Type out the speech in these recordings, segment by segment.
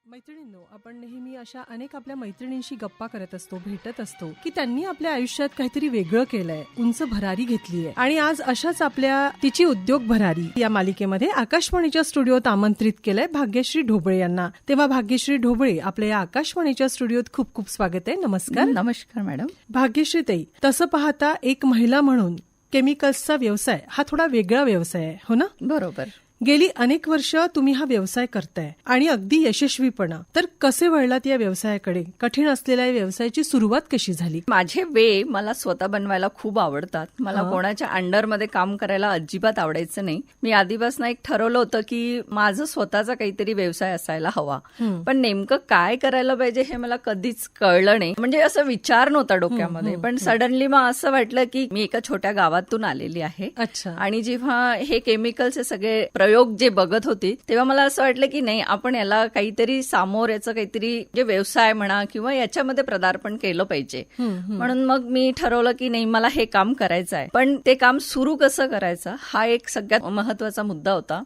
मैत्रिणींनो, आपण नेहमी अशा अनेक आपल्या मैत्रिणींशी गप्पा करत असतो, भेटत असतो की त्यांनी आपल्या आयुष्यात काहीतरी वेगळं केलंय, उंच भरारी घेतलीय. आणि आज अशाच आपल्या तिची उद्योग भरारी या मालिकेमध्ये आकाशवाणीच्या स्टुडिओत आमंत्रित केलंय भाग्यश्री ढोबळे यांना. तेव्हा भाग्यश्री ढोबळे, आपल्या या आकाशवाणीच्या स्टुडिओत खूप खूप स्वागत आहे. नमस्कार. नमस्कार मॅडम. भाग्यश्री ताई, तसं पाहता एक महिला म्हणून केमिकल्सचा व्यवसाय हा थोडा वेगळा व्यवसाय आहे, हो ना? बरोबर. गेली अनेक वर्ष तुम्ही हा व्यवसाय करताय आणि अगदी यशस्वीपणा. तर कसे वळलात या व्यवसायाकडे? कठीण असलेल्या या व्यवसायाची सुरुवात कशी झाली? माझे वे मला स्वतः बनवायला खूप आवडतात. मला कोणाच्या अंडरमध्ये काम करायला अजिबात आवडायचं नाही. मी आधीपासून एक ठरवलं होतं की माझं स्वतःचा काहीतरी व्यवसाय असायला हवा. पण नेमकं काय करायला पाहिजे हे मला कधीच कळलं नाही. म्हणजे असं विचार नव्हता डोक्यामध्ये. पण सडनली मग असं वाटलं की मी एका छोट्या गावातून आलेली आहे. अच्छा. आणि जेव्हा हे केमिकलचे सगळे प्रयोग जे बघत होते तेव्हा मला असं वाटलं की नाही, आपण याला काहीतरी सामोर याचं काहीतरी जे व्यवसाय म्हणा किंवा याच्यामध्ये पदार्पण केलं पाहिजे. म्हणून मग मी ठरवलं की नाही, मला हे काम करायचं आहे. पण ते काम सुरू कसं करायचं हा एक सगळ्यात महत्वाचा मुद्दा होता.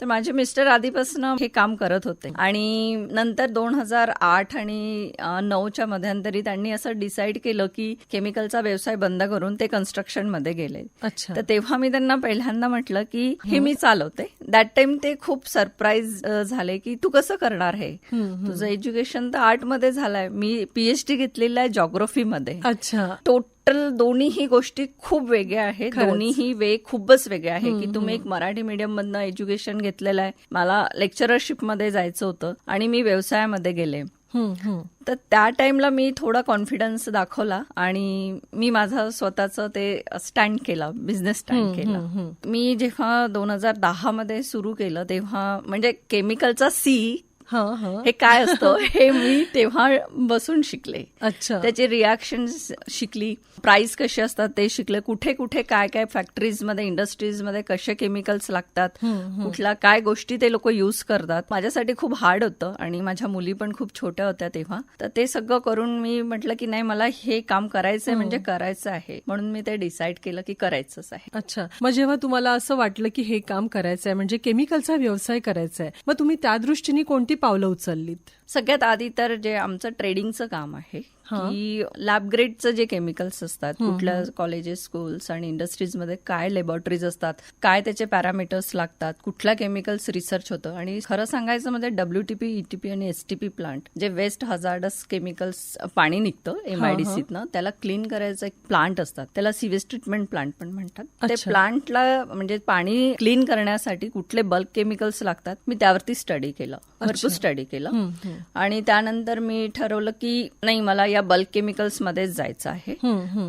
तर माझे मिस्टर आधीपासून हे काम करत होते आणि नंतर 2008 आणि 2009च्या मध्यंतरी त्यांनी असं डिसाईड केलं की केमिकलचा व्यवसाय बंद करून ते कन्स्ट्रक्शन मध्ये गेले. तर तेव्हा मी त्यांना पहिल्यांदा म्हटलं की हे मी चालवते. दॅट टाइम ते खूप सरप्राईज झाले की तू कसं करणार हे? तुझं एज्युकेशन तर आर्टमध्ये झालंय. मी पीएचडी घेतलेलं आहे जॉग्राफीमध्ये. अच्छा. टोटल दोन्हीही गोष्टी खूप वेगळ्या आहेत. दोन्हीही वे खूपच वेगळे आहे की तुम्ही एक मराठी मीडियम मधनं एज्युकेशन घेतलेलं आहे, मला लेक्चररशिप मध्ये जायचं होतं आणि मी व्यवसायामध्ये गेले. तर त्या टाइमला मी थोडा कॉन्फिडन्स दाखवला आणि मी माझा स्वतःचं ते स्टँड केला, बिझनेस स्टँड केला. मी जेव्हा 2010 मध्ये सुरू केलं तेव्हा म्हणजे केमिकलचा सी हे काय असतं हे मी तेव्हा बसून शिकले. अच्छा. त्याचे रिॲक्शन शिकली, प्राइस कसे असतात ते शिकले, कुठे कुठे काय काय फॅक्टरीजमध्ये इंडस्ट्रीजमध्ये कसे केमिकल्स लागतात, कुठल्या काय गोष्टी ते लोक युज करतात. माझ्यासाठी खूप हार्ड होतं आणि माझ्या मुली पण खूप छोट्या होत्या तेव्हा. तर ते सगळं करून मी म्हटलं की नाही, मला हे काम करायचंय म्हणजे करायचं आहे. म्हणून मी ते डिसाईड केलं की करायचंच आहे. अच्छा. मग जेव्हा तुम्हाला असं वाटलं की हे काम करायचंय म्हणजे केमिकलचा व्यवसाय करायचा आहे, मग तुम्ही त्या दृष्टीने कोणती पावलं उचललीत? सगळ्यात आधी तर जे आमचं ट्रेडिंगचं काम आहे की लॅब ग्रेडचं जे केमिकल्स असतात, कुठल्या कॉलेजेस, स्कूल्स आणि इंडस्ट्रीजमध्ये काय लॅबोरेटरीज असतात, काय त्याचे पॅरामीटर्स लागतात, कुठल्या केमिकल्स रिसर्च होतं. आणि खरं सांगायचं म्हणजे WTP, ETP आणि STP प्लांट, जे वेस्ट हजार्डस केमिकल्स पाणी निघतं MIDCतनं, त्याला क्लीन करायचं एक प्लांट असतात, त्याला सीवेज ट्रीटमेंट प्लांट पण म्हणतात. ते प्लांटला म्हणजे पाणी क्लीन करण्यासाठी कुठले बल्क केमिकल्स लागतात, मी त्यावरती स्टडी केलं, भरपूर स्टडी केलं. आणि त्यानंतर मी ठरवलं की नाही, मला या बल्क केमिकल्स मध्येच जायचं आहे.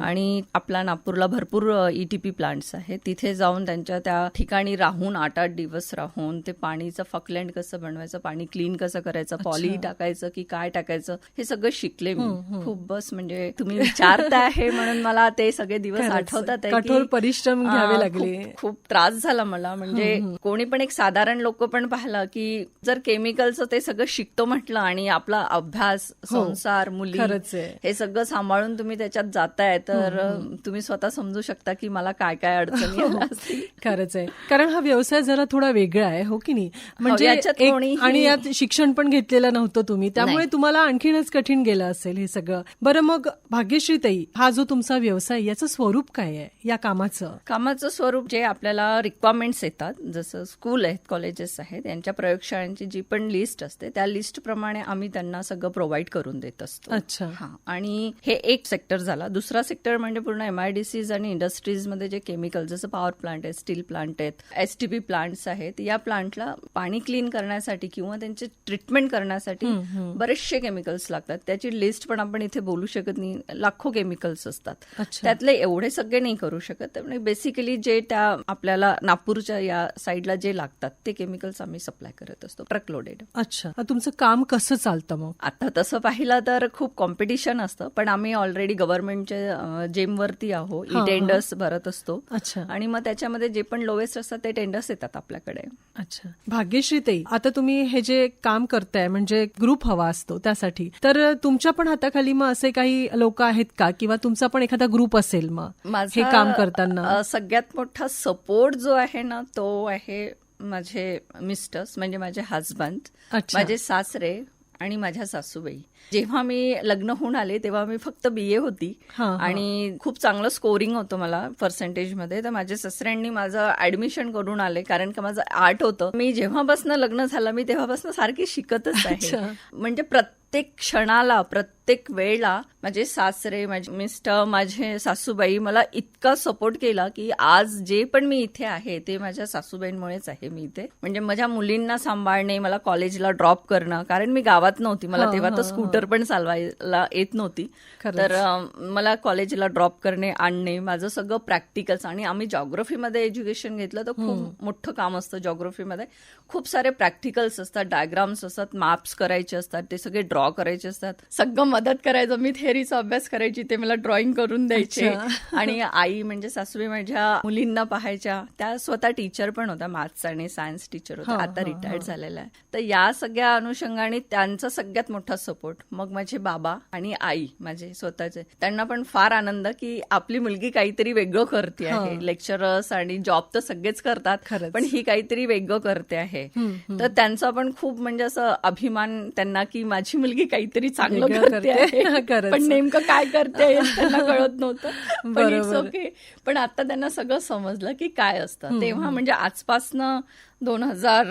आणि आपला नागपूरला भरपूर ETP प्लांट्स आहेत, तिथे जाऊन त्यांच्या त्या ठिकाणी राहून 8-8 दिवस राहून ते पाणीचं फकलँड कसं बनवायचं, पाणी क्लीन कसं करायचं, पॉली टाकायचं की काय टाकायचं, हे सगळं शिकले मी. खूप बस म्हणजे तुम्ही विचारता आहे म्हणून मला ते सगळे दिवस आठवतात. कठोर परिश्रम घ्यावे लागले, खूप त्रास झाला मला. म्हणजे कोणी पण एक साधारण लोक पण पाहिलं की जर केमिकलचं ते सगळं शिकतो म्हटलं आणि आपला अभ्यास, संसार, मुली, हे सगळं सांभाळून तुम्ही त्याच्यात जाताय तर तुम्ही स्वतः समजू शकता की मला काय काय अडचणी असतील. खरंच आहे. कारण हा व्यवसाय जरा थोडा वेगळा आहे, हो की नाही? म्हणजे आणि यात शिक्षण पण घेतलेलं नव्हतं तुम्ही, त्यामुळे तुम्हाला आणखीनच कठीण गेलं असेल हे सगळं. बरं, मग भाग्यश्री ताई, हा जो तुमचा व्यवसाय, याचं स्वरूप काय आहे या कामाचं स्वरूप जे आपल्याला रिक्वायरमेंट्स येतात, जसं स्कूल आहेत, कॉलेजेस आहेत, यांच्या प्रयोगशाळांची जी पण लिस्ट असते त्या लिस्ट प्रमाणे आम्ही त्यांना सगळं प्रोव्हाइड करून देत असतो. अच्छा. आणि हे एक सेक्टर झाला. दुसरा सेक्टर म्हणजे पूर्ण MIDCs आणि इंडस्ट्रीजमध्ये जे केमिकल, जसं पॉवर प्लांट आहेत, स्टील प्लांट आहेत, STP प्लांट्स आहेत, या प्लांटला पाणी क्लीन करण्यासाठी किंवा त्यांचे ट्रीटमेंट करण्यासाठी बरेचसे केमिकल्स लागतात. त्याची लिस्ट पण आपण इथे बोलू शकत नाही, लाखो केमिकल्स असतात. त्यातले एवढे सगळे नाही करू शकत. त्यामुळे बेसिकली जे त्या आपल्याला नागपूरच्या या साईडला जे लागतात ते केमिकल्स आम्ही सप्लाय करत असतो, ट्रकलोडेड. अच्छा. तुमचं काम कसं चालतं मग? आता तसं पाहिलं तर खूप कॉम्पिटिशन असतं, पण आम्ही ऑलरेडी गव्हर्नमेंटच्या जेमवरती आहो, टेंडर्स भरत असतो. अच्छा. आणि मग त्याच्यामध्ये जे पण लोवेस्ट असतात ते टेंडर्स येतात आपल्याकडे. अच्छा. भाग्यश्री ताई, आता तुम्ही हे जे काम करताय म्हणजे ग्रुप हवा असतो त्यासाठी, तर तुमच्या पण हाताखाली मग असे काही लोक आहेत का, किंवा तुमचा पण एखादा ग्रुप असेल मग हे काम करताना? सगळ्यात मोठा सपोर्ट जो आहे ना तो आहे माझे मिस्टर्स म्हणजे माझे हजबंड, अच्छा. माझे सासरे आणि माझ्या सासूबाई. जेव्हा मी लग्न होऊन आले तेव्हा मी फक्त BA होती आणि खूप चांगलं स्कोरिंग होतं मला पर्सेंटेजमध्ये. तर माझ्या सासऱ्यांनी माझं ऍडमिशन करून आले कारण का माझं आर्ट होतं. मी जेव्हापासून लग्न झालं मी तेव्हापासून सारखी शिकतच आहे. म्हणजे प्रत्येक क्षणाला प्रत्येक वेळेला माझे सासरे, माझे मिस्टर, माझे सासूबाई मला इतका सपोर्ट केला की आज जे पण मी इथे आहे ते माझ्या सासूबाईंमुळेच आहे. मी इथे म्हणजे माझ्या मुलींना सांभाळणे, मला कॉलेजला ड्रॉप करणं, कारण मी गावात नव्हती, मला तेव्हा तर स्कूटर पण चालवायला येत नव्हती. तर मला कॉलेजला ड्रॉप करणे, आणणे, माझं सगळं प्रॅक्टिकल्स. आणि आम्ही जॉग्राफीमध्ये एज्युकेशन घेतलं तर खूप मोठं काम असतं जॉग्राफीमध्ये. खूप सारे प्रॅक्टिकल्स असतात, डायग्राम्स असतात, मॅप्स करायचे असतात, ते सगळे ड्रॉ करायचे असतात. सगळं मदत करायचं. मी थेअरीचा अभ्यास करायची, ते मला ड्रॉइंग करून द्यायचे. आणि आई म्हणजे सासूबाई माझ्या मुलींना पाहायच्या. त्या स्वतः टीचर पण होत्या, मॅथ्स आणि सायन्स टीचर होत्या, आता रिटायर्ड झालेल्या आहे. तर या सगळ्या अनुषंगाने त्यांचा सगळ्यात मोठा सपोर्ट. मग माझे बाबा आणि आई माझे स्वतःचे, त्यांना पण फार आनंद की आपली मुलगी काहीतरी वेगळं करते आहे. लेक्चरर्स आणि जॉब तर सगळेच करतात, पण ही काहीतरी वेगळं करते आहे. तर त्यांचा पण खूप म्हणजे असं अभिमान त्यांना की माझी मुलगी काहीतरी चांगलं करते आहे. पण नेमकं काय करते त्यांना कळत नव्हतं. पण इट्स ओके. पण आता त्यांना सगळं समजलं की काय असतं. तेव्हा म्हणजे आजपासनं 2000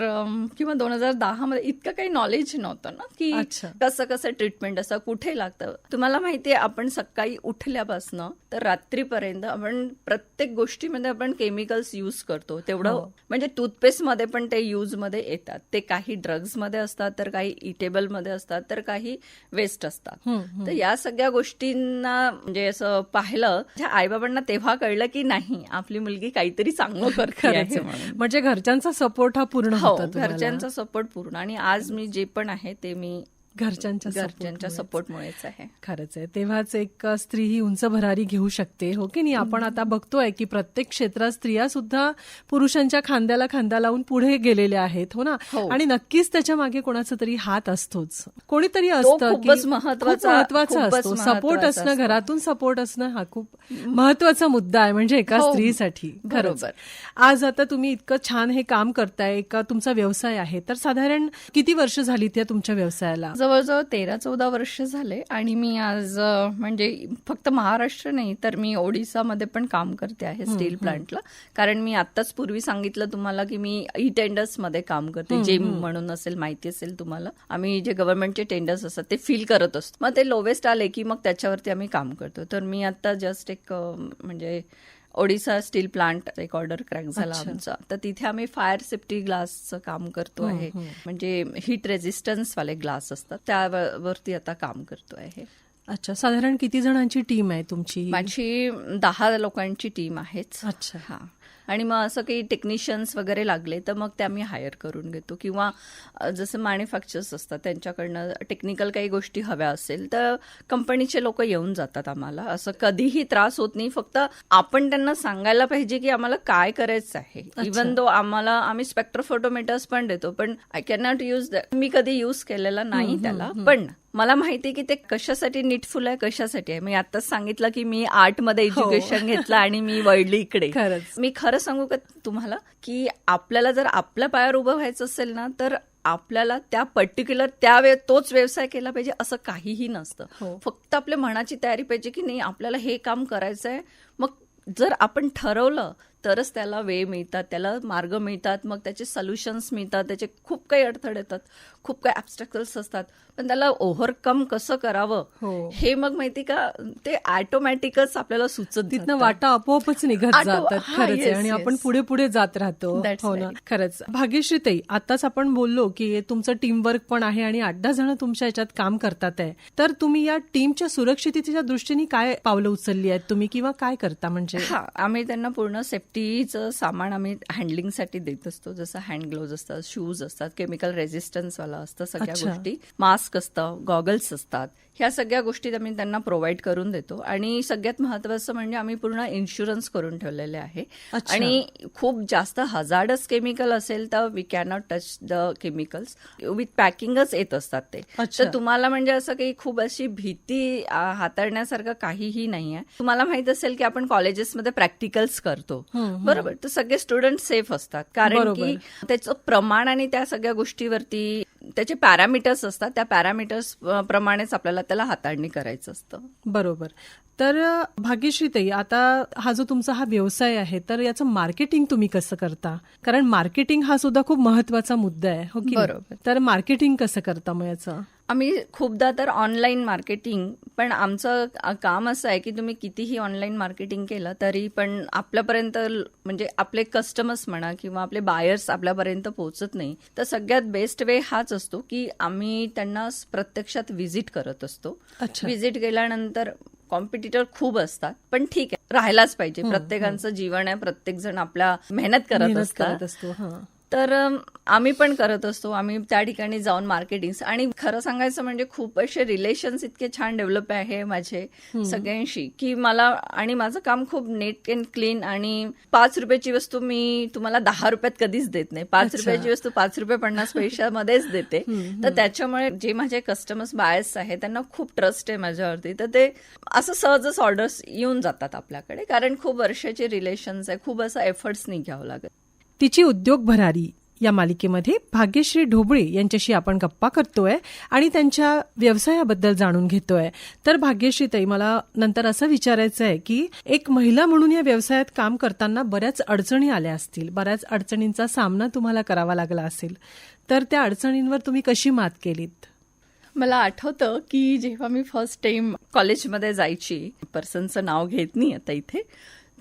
किंवा 2010 मध्ये इतकं काही नॉलेज नव्हतं ना की कसं कसं ट्रीटमेंट असतं, कुठे लागतं. तुम्हाला माहितीये आपण सकाळी उठल्यापासनं तर रात्रीपर्यंत आपण प्रत्येक गोष्टीमध्ये आपण केमिकल्स युज करतो. तेवढं म्हणजे टूथपेस्टमध्ये पण ते युज मध्ये येतात. ते काही ड्रग्ज मध्ये असतात, तर काही इटेबल मध्ये असतात, तर काही वेस्ट असतात. तर या सगळ्या गोष्टींना म्हणजे असं पाहिलं, आईबाबांना तेव्हा कळलं की नाही आपली मुलगी काहीतरी चांगलं करते आहे. म्हणजे घरच्यांचा सपोर्ट हा पूर्ण होता, घरच्यांचा सपोर्ट पूर्ण. आणि आज मी जे पण आहे ते मी घरच्यांच्या सपोर्टमुळेच आहे. खरंच आहे. तेव्हाच एक स्त्री ही उंच भरारी घेऊ शकते, हो की नाही. आपण आता बघतोय की प्रत्येक क्षेत्रात स्त्रिया सुद्धा पुरुषांच्या खांद्याला खांदा लावून पुढे गेलेल्या आहेत, हो ना. आणि नक्कीच त्याच्या मागे कोणाचा तरी हात असतोच, कोणीतरी असतं. खूपच महत्वाचा असतो सपोर्ट असणं, घरातून सपोर्ट असणं हा खूप महत्वाचा मुद्दा आहे म्हणजे एका स्त्रीसाठी. खरंच. आज आता तुम्ही इतकं छान हे काम करताय, एका तुमचा व्यवसाय आहे, तर साधारण किती वर्ष झाली त्या तुमच्या व्यवसायाला? जवळजवळ 13-14 वर्ष झाले. आणि मी आज म्हणजे फक्त महाराष्ट्र नाही तर मी ओडिसामध्ये पण काम करते आहे स्टील प्लांटला. कारण मी आत्ताच पूर्वी सांगितलं तुम्हाला की मी ई टेंडर्स मध्ये काम करते. जेम म्हणून असेल, माहिती असेल तुम्हाला. आम्ही जे गव्हर्नमेंटचे टेंडर्स असतात ते फिल करत असतो. मग ते लोवेस्ट आले की मग त्याच्यावरती आम्ही काम करतो. तर मी आता जस्ट एक म्हणजे ओडिसा स्टील प्लांट एक ऑर्डर क्रॅक झाला आमचा. तर तिथे आम्ही फायर सेफ्टी ग्लासचं काम करतो आहे. म्हणजे हीट रेझिस्टन्स वाले ग्लास असतात त्यावरती आता काम करतो आहे. अच्छा. साधारण किती जणांची टीम आहे तुमची? माझी 10 लोकांची टीम आहेच. अच्छा. हा. आणि मग असं काही टेक्निशियन्स वगैरे लागले तर मग ते आम्ही हायर करून घेतो. किंवा जसं मॅन्युफॅक्चर्स असतात त्यांच्याकडनं टेक्निकल काही गोष्टी हव्या असेल तर कंपनीचे लोक येऊन जातात आम्हाला. असं कधीही त्रास होत नाही. फक्त आपण त्यांना सांगायला पाहिजे की आम्हाला काय करायचं आहे. इव्हन दो आम्ही स्पेक्ट्रोफोटोमीटर्स पण देतो, पण I can not use that. मी कधी यूज केलेला नाही त्याला, पण मला माहिती की ते कशासाठी नीडफुल आहे, कशासाठी आहे. मी आताच सांगितलं की मी आर्टमध्ये एज्युकेशन घेतलं आणि मी वळली इकडे. मी खरं सांगू का तुम्हाला की आपल्याला जर आपल्या पायावर उभं व्हायचं असेल ना तर आपल्याला त्या पर्टिक्युलर तोच व्यवसाय केला पाहिजे असं काहीही नसतं. फक्त आपल्या मनाची तयारी पाहिजे की नाही आपल्याला हे काम करायचं आहे. मग जर आपण ठरवलं तरच त्याला वे मिळतात, त्याला मार्ग मिळतात, मग त्याचे सोल्युशन्स मिळतात. त्याचे खूप काही अडथळे येतात, खूप काही ॲब्स्ट्रॅक्टल्स असतात, पण त्याला ओव्हरकम कसं करावं हे मग माहिती का ते ऑटोमॅटिकच आपल्याला सुचत. तिथनं वाटा आपोआपच निघत जातात. खरंच आहे. आणि आपण पुढे पुढे जात राहतो. हो ना. खरंच. भाग्यश्री ताई, आताच आपण बोललो की तुमचं टीमवर्क पण आहे आणि 8-10 जण तुमच्या याच्यात काम करतात आहे. तर तुम्ही या टीमच्या सुरक्षिततेच्या दृष्टीने काय पावलं उचलली आहेत तुम्ही किंवा काय करता? म्हणजे आम्ही त्यांना पूर्ण सेफ्टीचं सामान आम्ही हँडलिंगसाठी देत असतो. जसं हँड ग्लोव्ज असतात, शूज असतात, केमिकल रेझिस्टन्स वाला असतं, सगळ्या गोष्टी, मास्क असतं, गॉगल्स असतात, ह्या सगळ्या गोष्टी आम्ही त्यांना प्रोव्हाइड करून देतो. आणि सगळ्यात महत्वाचं म्हणजे आम्ही पूर्ण इन्शुरन्स करून ठेवलेले आहे. आणि खूप जास्त हजार्डस केमिकल असेल तर we can not touch the chemicals. With पॅकिंगच येत असतात ते. तर तुम्हाला म्हणजे असं काही खूप अशी भीती हाताळण्यासारखं काहीही नाही आहे. तुम्हाला माहित असेल की आपण कॉलेजेसमध्ये प्रॅक्टिकल्स करतो, बरोबर, तर सगळे स्टुडंट सेफ असतात, कारण की त्याचं प्रमाण आणि त्या सगळ्या गोष्टीवरती त्याचे पॅरामीटर्स असतात, त्या पॅरामीटर्स प्रमाणेच आपल्याला त्याला हाताळणी करायचं असतं. बरोबर. तर भाग्यश्रीताई, आता हा जो तुमचा हा व्यवसाय आहे, तर याचं मार्केटिंग तुम्ही कसं करता? कारण मार्केटिंग हा सुद्धा खूप महत्वाचा मुद्दा आहे, हो की नाही? बरोबर. तर मार्केटिंग कसं करता मग याचं? आम्ही खूपदा तर ऑनलाईन मार्केटिंग, पण आमचं काम असं आहे की तुम्ही कितीही ऑनलाईन मार्केटिंग केलं तरी पण आपल्यापर्यंत म्हणजे आपले कस्टमर्स म्हणा किंवा आपले बायर्स आपल्यापर्यंत पोहोचत नाही. तर सगळ्यात बेस्ट वे हाच असतो की आम्ही त्यांना प्रत्यक्षात व्हिजिट करत असतो. व्हिजिट केल्यानंतर कॉम्पिटिटर खूप असतात, पण ठीक आहे, राहायलाच पाहिजे. प्रत्येकाचं जीवन आहे, प्रत्येक जण आपल्या मेहनत करत असतात. तर आम्ही पण करत असतो. आम्ही त्या ठिकाणी जाऊन मार्केटिंग, आणि खरं सांगायचं म्हणजे खूप असे रिलेशन्स इतके छान डेव्हलप आहे माझे सगळ्यांशी की मला, आणि माझं काम खूप नेट अँड क्लीन, आणि 5 रुपयाची वस्तू मी तुम्हाला 10 रुपयात कधीच देत नाही. 5 रुपयाची वस्तू 5 रुपये 50 पैशामध्येच देते. तर त्याच्यामुळे जे माझे कस्टमर्स बायस आहेत त्यांना खूप ट्रस्ट आहे माझ्यावरती. तर ते असं सहजच ऑर्डर्स येऊन जातात आपल्याकडे, कारण खूप वर्षाचे रिलेशन्स आहे, खूप असं एफर्ट्स नाही घ्यावं लागत. तिची उद्योग भरारी या मालिकेमध्ये भाग्यश्री ढोबळे यांच्याशी आपण गप्पा करतोय आणि त्यांच्या व्यवसायाबद्दल जाणून घेतोय. तर भाग्यश्रीताई, मला नंतर असं विचारायचं आहे की एक महिला म्हणून या व्यवसायात काम करताना बऱ्याच अडचणी आल्या असतील, बऱ्याच अडचणींचा सामना तुम्हाला करावा लागला असेल, तर त्या अडचणींवर तुम्ही कशी मात केलीत? मला आठवतं की जेव्हा मी फर्स्ट टाइम कॉलेजमध्ये जायची, पर्सनचं नाव घेत नाही आता इथे,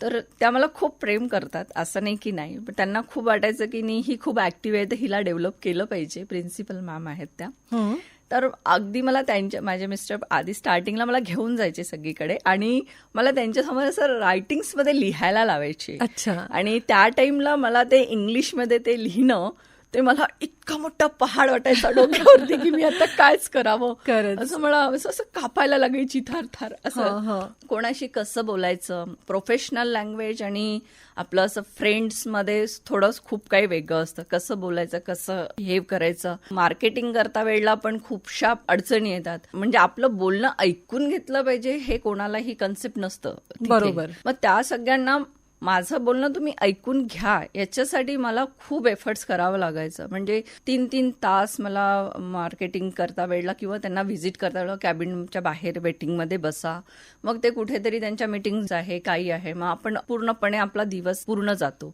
तर त्या मला खूप प्रेम करतात, असं नाही की नाही, पण त्यांना खूप वाटायचं की नाही, ही खूप ऍक्टिव्ह आहे तर हिला डेव्हलप केलं पाहिजे. प्रिन्सिपल मॅम आहेत त्या. तर अगदी मला माझे मिस्टर आधी स्टार्टिंगला मला घेऊन जायचे सगळीकडे आणि मला त्यांच्यासमोर असं रायटिंग्समध्ये लिहायला लावायचे. आणि त्या टाइमला मला ते इंग्लिशमध्ये ते लिहिणं, ते मला इतका मोठा पहाड वाटायचा डोक्यावरती की मी आता कायच करावं, असं मला असं कापायला लागायची थार थार. असं कोणाशी कसं बोलायचं, प्रोफेशनल लँग्वेज आणि आपलं असं फ्रेंड्समध्ये थोडं खूप काही वेगळं असतं. कसं बोलायचं, कसं बिहेव करायचं. मार्केटिंग करता वेळेला पण खूपशा अडचणी येतात. म्हणजे आपलं बोलणं ऐकून घेतलं पाहिजे हे कोणालाही कन्सेप्ट नसतं. बरोबर. मग त्या सगळ्यांना माझं बोलणं तुम्ही ऐकून घ्या याच्यासाठी मला खूप एफर्ट्स करावं लागायचं. म्हणजे 3-3 तास मला मार्केटिंग करता वेळेला किंवा त्यांना व्हिजिट करता वेळेला कॅबिनच्या बाहेर वेटिंगमध्ये बसा, मग ते कुठेतरी त्यांच्या मीटिंग्स आहे, काही आहे, मग आपण पूर्णपणे आपला दिवस पूर्ण जातो.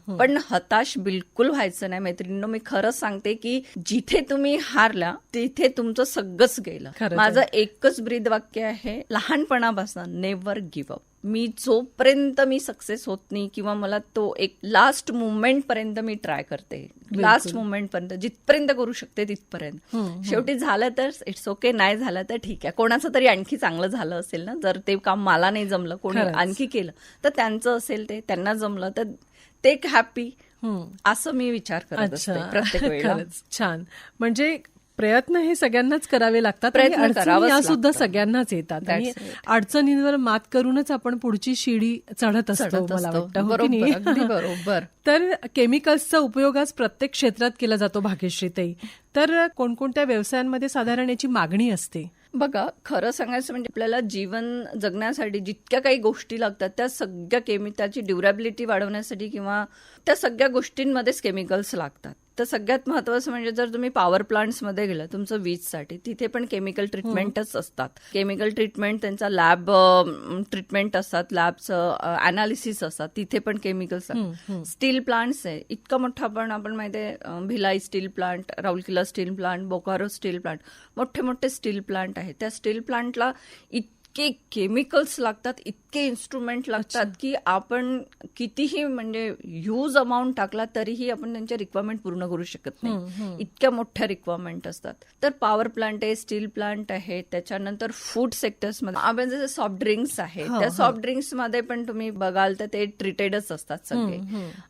पण हताश बिलकुल व्हायचं नाही मैत्रिणींनो. मी खरंच सांगते की जिथे तुम्ही हारल्या तिथे तुमचं सगळंच गेलं. माझं एकच ब्रीदवाक्य आहे लहानपणापासून, नेव्हर गिव्ह अप. मी जोपर्यंत मी सक्सेस होत नाही किंवा मला तो एक लास्ट मुवमेंट पर्यंत मी ट्राय करते, लास्ट मुवमेंट पर्यंत जिथपर्यंत करू शकते तिथपर्यंत. शेवटी झालं तर इट्स ओके, नाही झालं तर ठीक आहे. कोणाचं तरी आणखी चांगलं झालं असेल ना, जर ते काम मला नाही जमलं, कोणी आणखी केलं तर त्यांचं असेल, ते त्यांना जमलं तर ते हॅपी, असं मी विचार करत असते प्रत्येक वेळेला. छान. म्हणजे प्रयत्न हे सगळ्यांनाच करावे लागतात, अडचणी या सुद्धा सगळ्यांनाच येतात आणि अडचणींवर मात करूनच आपण पुढची शिडी चढत असतो, मला वाटतं. बरोबर. तर केमिकल्सचा उपयोग आज प्रत्येक क्षेत्रात केला जातो भाग्यश्रीताई. तर कोणकोणत्या व्यवसायांमध्ये साधारण याची मागणी असते? बघा, खरं सांगायचं म्हणजे आपल्याला जीवन जगण्यासाठी जितक्या काही गोष्टी लागतात त्या सगळ्या त्याची ड्युरेबिलिटी वाढवण्यासाठी किंवा त्या सगळ्या गोष्टींमध्येच केमिकल्स लागतात. तर सगळ्यात महत्वाचं म्हणजे जर तुम्ही पॉवर प्लांट्समध्ये गेला तुमचं वीजसाठी, तिथे पण केमिकल ट्रीटमेंटच असतात. केमिकल ट्रीटमेंट, त्यांचा लॅब ट्रीटमेंट असतात, लॅबचं अनालिसिस असतात, तिथे पण केमिकल्स. स्टील प्लांट्स आहे, इतका मोठा आपण माहितीये, Bhilai steel plant, Rourkela steel plant, Bokaro steel plant, मोठे मोठे स्टील प्लांट आहेत. त्या स्टील प्लांटला इतके केमिकल्स लागतात, इतके इन्स्ट्रुमेंट लागतात की आपण कितीही म्हणजे ह्यूज अमाऊंट टाकला तरीही आपण त्यांच्या रिक्वायरमेंट पूर्ण करू शकत नाही, इतक्या मोठ्या रिक्वायरमेंट असतात. तर पॉवर प्लांट आहे, स्टील प्लांट आहे, त्याच्यानंतर फूड सेक्टर्समध्ये आपण जसे सॉफ्ट ड्रिंक्स आहेत, त्या सॉफ्ट ड्रिंक्समध्ये पण तुम्ही बघाल तर ते ट्रीटेडच असतात सगळे.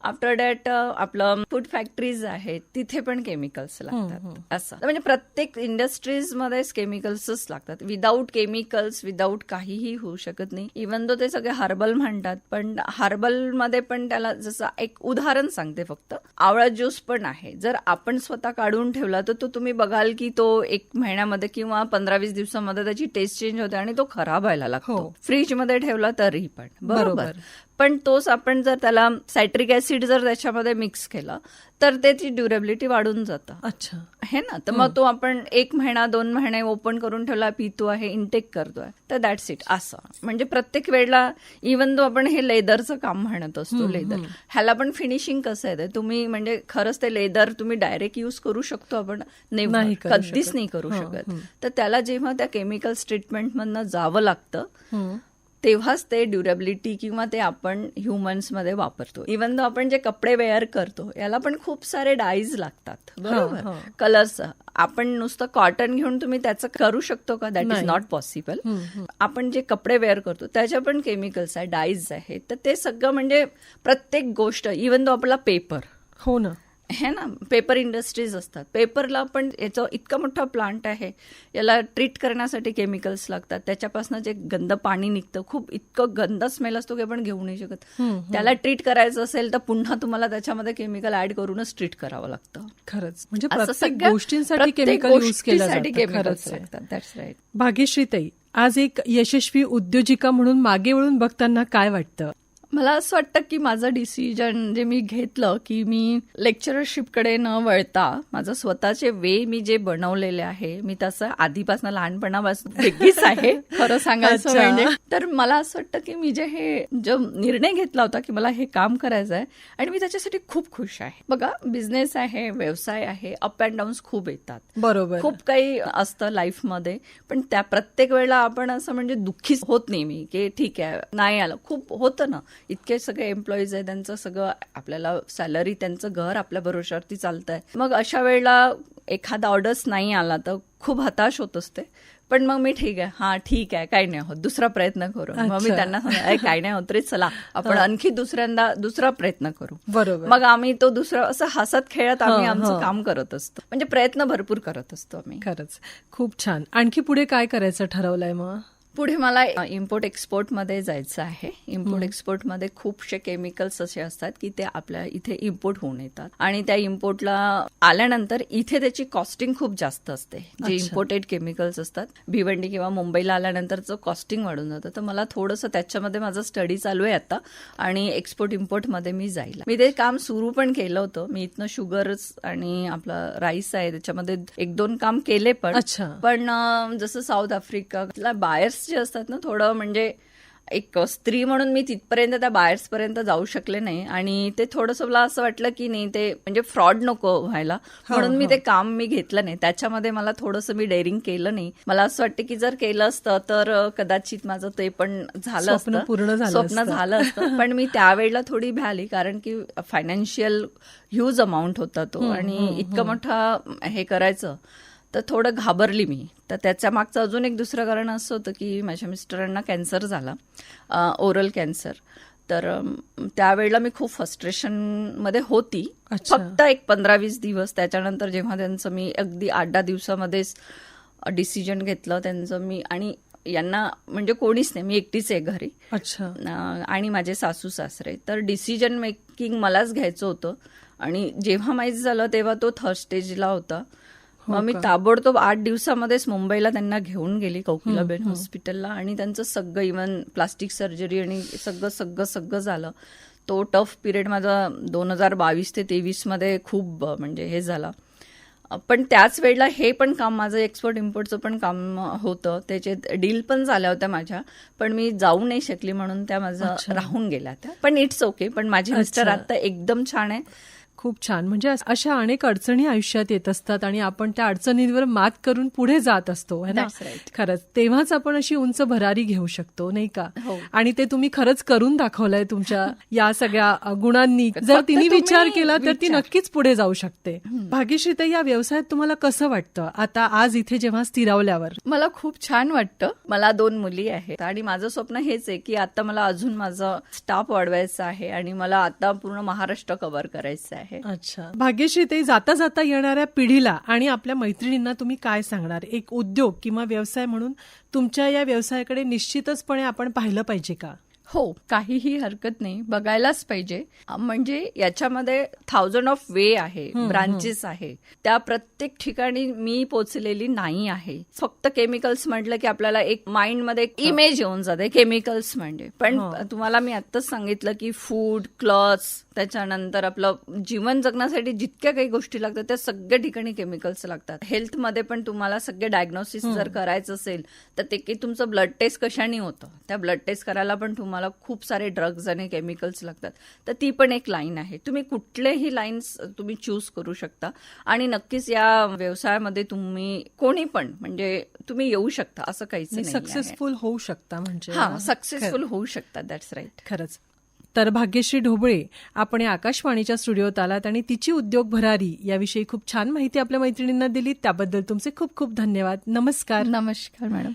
आफ्टर दॅट आपलं फूड फॅक्टरीज आहेत, तिथे पण केमिकल्स लागतात. असं म्हणजे प्रत्येक इंडस्ट्रीजमध्येच केमिकल्सच लागतात. विदाऊट केमिकल्स, विदाऊट काहीही होऊ शकत नाही. इव्हन ते सगळे हर्बल म्हणतात, पण हर्बल मध्ये पण त्याला, जसं एक उदाहरण सांगते फक्त, आवळा ज्यूस पण आहे. जर आपण स्वतः काढून ठेवला तर तो तुम्ही बघाल की तो 1 महिन्यामध्ये किंवा 15-20 दिवसामध्ये त्याची टेस्ट चेंज होते आणि तो खराब व्हायला लागतो. फ्रीज मध्ये ठेवला तरीही पण. बरोबर. पण तोच आपण जर त्याला सायट्रिक ऍसिड जर त्याच्यामध्ये मिक्स केलं तर त्याची ड्युरेबिलिटी वाढून जातं. अच्छा. हे ना, तर मग तो आपण 1 महिना 2 महिने ओपन करून ठेवला, पितो आहे, इनटेक करतोय, तर दॅट्स इट. असं म्हणजे प्रत्येक वेळेला इव्हन तो आपण हे लेदरचं काम म्हणत असतो, लेदर ह्याला पण फिनिशिंग कसं आहे तुम्ही म्हणजे खरंच ते लेदर तुम्ही डायरेक्ट युज करू शकतो आपण नाही करू कधीच शकत. नाही करू शकत. तर त्याला जेव्हा त्या केमिकल्स ट्रीटमेंटमधनं जावं लागतं तेव्हाच ते ड्युरेबिलिटी किंवा ते आपण ह्युमन्समध्ये वापरतो. इव्हन दो आपण जे कपडे वेअर करतो याला पण खूप सारे डाईज लागतात, बरोबर, कलर्स. आपण नुसतं कॉटन घेऊन तुम्ही त्याचं करू शकतो का? That is not possible. आपण जे कपडे वेअर करतो त्याच्या पण केमिकल्स आहे, डाईज आहे. तर ते सगळं म्हणजे प्रत्येक गोष्ट, इव्हन दो आपला पेपर, हो ना, हे ना, पेपर इंडस्ट्रीज असतात. पेपरला पण याचं इतका मोठा प्लांट आहे, याला ट्रीट करण्यासाठी केमिकल्स लागतात. त्याच्यापासून जे गंद पाणी निघतं, खूप इतकं गंद स्मेल असतो की आपण घेऊ नाही शकत. त्याला ट्रीट करायचं असेल तर पुन्हा तुम्हाला त्याच्यामध्ये केमिकल ऍड करूनच ट्रीट करावं लागतं. खरंच म्हणजे असं प्रत्येक सगळ्या- गोष्टींसाठी प्रत्येक केमिकल यूज केलं गोष्टीसाठी जातं. chemicals खरंच आहे. लागतात. That's right. भाग्यश्रीताई, आज एक यशस्वी उद्योजिका म्हणून मागे वळून बघताना काय वाटतं? मला असं वाटतं की माझं डिसिजन जे मी घेतलं की मी लेक्चरशिपकडे न वळता माझं स्वतःचे वे मी जे बनवलेले आहे, मी तसं आधीपासून लहानपणापासून वेगळीच आहे खरं सांगायचं अच्छा. म्हणजे. तर मला असं वाटतं की मी जो निर्णय घेतला होता की मला हे काम करायचं आहे आणि मी त्याच्यासाठी खूप खुश आहे. बघा, बिझनेस आहे, व्यवसाय आहे, अप अँड डाऊन्स खूप येतात, बरोबर, खूप काही असतं लाईफमध्ये. पण त्या प्रत्येक वेळेला आपण असं म्हणजे दुःखी होत नाही मी की ठीक आहे नाही आलं. खूप होतं ना, इतके सगळे एम्प्लॉईज आहे, त्यांचं सगळं आपल्याला सॅलरी, त्यांचं घर आपल्या भरोश्यावरती चालतंय. मग अशा वेळेला एखादा ऑर्डर्स नाही आला तर खूप हताश होत असते. पण मग मी ठीक आहे, काही नाही होत, दुसरा प्रयत्न करू. मग मी त्यांना सांगते काही नाही होत रे, चला आपण आणखी दुसरा प्रयत्न करू. बरोबर. मग आम्ही तो दुसरा असं हसत खेळत आम्ही आमचं काम करत असतो. म्हणजे प्रयत्न भरपूर करत असतो आम्ही. खरंच खूप छान. आणखी पुढे काय करायचं ठरवलंय मग? पुढे मला इम्पोर्ट एक्सपोर्टमध्ये जायचं आहे. इम्पोर्ट एक्सपोर्टमध्ये खूपशे केमिकल्स असे असतात की ते आपल्या इथे इम्पोर्ट होऊन येतात आणि त्या इम्पोर्टला आल्यानंतर इथे त्याची कॉस्टिंग खूप जास्त असते. जे इम्पोर्टेड केमिकल्स असतात, भिवंडी किंवा मुंबईला आल्यानंतरचं कॉस्टिंग वाढून जातं. तर मला थोडंसं त्याच्यामध्ये माझं स्टडी चालू आहे आता आणि एक्सपोर्ट इम्पोर्टमध्ये मी जाईल. मी ते काम सुरू पण केलं होतं. मी इथनं शुगर्स आणि आपला राईस आहे त्याच्यामध्ये 1-2 काम केले पण जसं साऊथ आफ्रिका बायर्स जे असतात ना, थोडं म्हणजे एक स्त्री म्हणून मी तिथपर्यंत त्या बायर्स पर्यंत जाऊ शकले नाही आणि ते थोडंसं मला असं वाटलं की नाही, ते म्हणजे फ्रॉड नको व्हायला म्हणून मी ते काम मी घेतलं नाही. त्याच्यामध्ये मला थोडंसं मी डेअरिंग केलं नाही. मला असं वाटतं की जर केलं असतं तर कदाचित माझं ते पण झालं असतं, स्वप्न झालं असतं. पण मी त्यावेळेला थोडी भ्याली कारण की फायनान्शियल ह्यूज अमाऊंट होता तो आणि इतकं मोठं हे करायचं, तर थोडं घाबरली मी. तर त्याच्या मागचं अजून एक दुसरं कारण असं होतं की माझ्या मिस्टरांना कॅन्सर झाला, ओरल कॅन्सर. तर त्यावेळेला मी खूप फ्रस्ट्रेशनमध्ये होती. फक्त एक 15-20 दिवस. त्याच्यानंतर जेव्हा त्यांचं मी अगदी 8-10 दिवसामध्येच डिसिजन घेतलं त्यांचं मी, आणि यांना म्हणजे कोणीच नाही, मी एकटीच आहे घरी आणि माझे सासू सासरे. तर डिसिजन मेकिंग मलाच घ्यायचं होतं आणि जेव्हा माहीत झालं तेव्हा तो 3rd स्टेजला होता. मग मी ताबडतोब 8 दिवसामध्येच मुंबईला त्यांना घेऊन गेली कोकिलाबेन हॉस्पिटलला आणि त्यांचं सगळं इव्हन प्लास्टिक सर्जरी आणि सगळं झालं. तो टफ पिरियड माझा 2022 ते 23 मध्ये खूप म्हणजे हे झाला. पण त्याच वेळेला हे पण काम माझं एक्सपोर्ट इम्पोर्टचं पण काम होतं, त्याचे डील पण झाल्या होत्या माझ्या, पण मी जाऊ नाही शकली म्हणून त्या माझं राहून गेल्या त्या. पण इट्स ओके. पण माझी मिस्टर आता एकदम छान आहे. खूप छान. म्हणजे अशा अनेक अडचणी आयुष्यात येत असतात आणि आपण त्या अडचणींवर मात करून पुढे जात असतो, है ना? खरंच तेव्हाच आपण अशी उंच भरारी घेऊ शकतो, नाही का? आणि ते तुम्ही खरंच करून दाखवलंय तुमच्या या सगळ्या गुणांनी. जर तिने विचार केला तर ती नक्कीच पुढे जाऊ शकते. भाग्यश्रीताई, या व्यवसायात तुम्हाला कसं वाटतं आता आज इथे जेव्हा स्थिरावल्यावर? मला खूप छान वाटतं. मला 2 मुली आहेत आणि माझं स्वप्न हेच आहे की आता मला अजून माझं स्टाफ वाढवायचं आहे आणि मला आता पूर्ण महाराष्ट्र कव्हर करायचं आहे. अच्छा. भाग्यश्रीताई, जाता जाता येणाऱ्या पिढीला आणि आपल्या मैत्रिणींना तुम्ही काय सांगणार? एक उद्योग किंवा व्यवसाय म्हणून तुमच्या या व्यवसायाकडे निश्चितचपणे आपण पाहिलं पाहिजे का? हो, काहीही हरकत नाही, बघायलाच पाहिजे. म्हणजे याच्यामध्ये 1000 ऑफ वे आहे, ब्रांचेस आहे. त्या प्रत्येक ठिकाणी मी पोचलेली नाही आहे. फक्त केमिकल्स म्हटलं की आपल्याला एक माइंडमध्ये एक इमेज येऊन जाते केमिकल्स म्हणजे. पण तुम्हाला मी आत्ताच सांगितलं की फूड, क्लॉथ्स, त्याच्यानंतर आपलं जीवन जगण्यासाठी जितक्या काही गोष्टी लागतात त्या सगळ्या ठिकाणी केमिकल्स लागतात. हेल्थमध्ये पण तुम्हाला सगळे डायग्नोसिस जर करायचं असेल तर ते की तुमचं ब्लड टेस्ट कशाने होतं, त्या ब्लड टेस्ट करायला पण तुम्हाला खूप सारे ड्रग्ज आणि केमिकल्स लागतात. तर ती पण एक लाईन आहे. तुम्ही कुठलेही लाईन्स तुम्ही चूज करू शकता आणि नक्कीच या व्यवसायामध्ये तुम्ही कोणी पण म्हणजे तुम्ही येऊ शकता, असं काहीच नाही. सक्सेसफुल होऊ शकता म्हणजे. हा, सक्सेसफुल होऊ शकता. That's right. खरंच. तर भाग्यश्री ढोबळे, आपण या आकाशवाणीच्या स्टुडिओत आलात आणि तिची उद्योग भरारी याविषयी खूप छान माहिती आपल्या मैत्रिणींना दिली. त्याबद्दल तुमचे खूप खूप धन्यवाद. नमस्कार. नमस्कार मॅडम.